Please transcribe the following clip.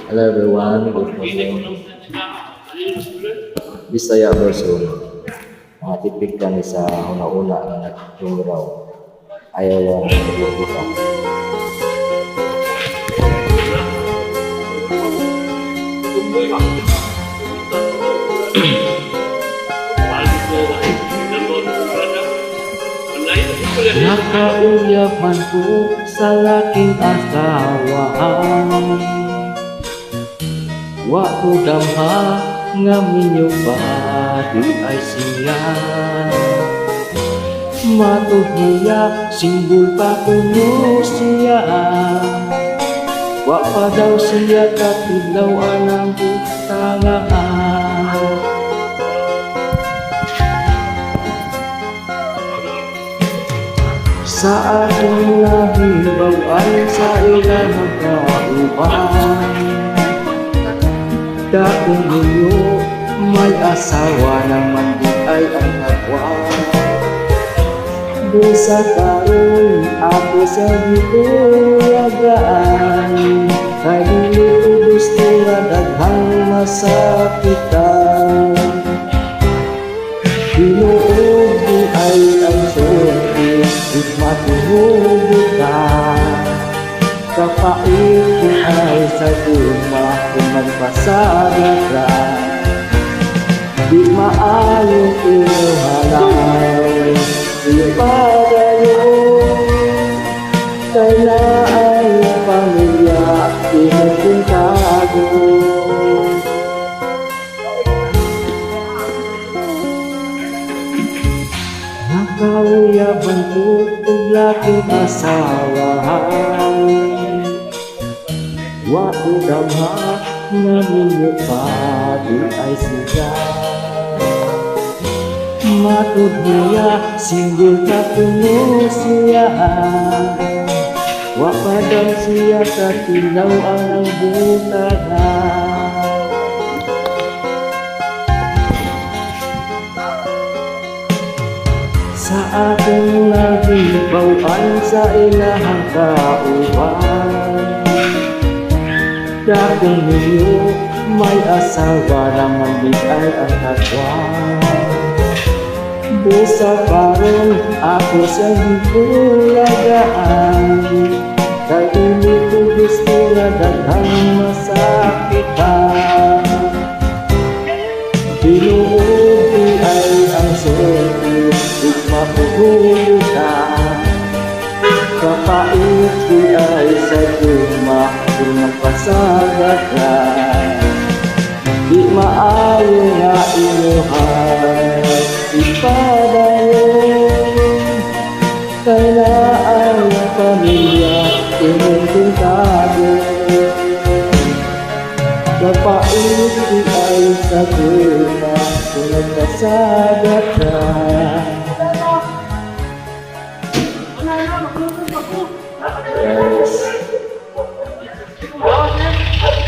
Hello everyone, good morning. Bisaya version. Mga tipik kami sa una-una na nagtumiraw. Ayaw lang nagbubuka. Nakauyapan ko sa laking asawaan. Wa ko damha nga minyo pa di ay siya. Matud niya simbol pa kuno siya. Wa pa daw siya katilaw anang butangaan. Sa aking nahibawan sa ilang kauban. Dakong ninyo may asawa naman di ay ang kapwa. Busa karon ako sa ditulagaan. Kay dili ko gusto nga daghang masakitan. Tinuod di ay ang sulti, di matuhugot ka. Kapait ko ay sa guma kung magpasagat ka. Di maayong inuhalay, di padayon. Kailan ang pamilya, pinagpuntago. Nakauyaban ko kung laking asawahan. Wa ko damha nga minyo pa di ay siya. Matud niya singgol ka kuno siya. Wa pa daw siya sa tilaw ang butagan. Sa akong nagibawan sa ilahang kauban. Dakong ninyo may asawa naman di ay ang kapwa. Busa karon ako sa ditulagaan. Kay hindi ko gusto na daghang masakitan. Tinuod di ay ang sulti, di mapuhugutan. Kapait di ay sa guma kung magpasagat ka. Di maayo nga inuhan, ipadayon. Kailan ang pamilya pinagpuntago. Kapait di ay sa guma kung magpasagat ka.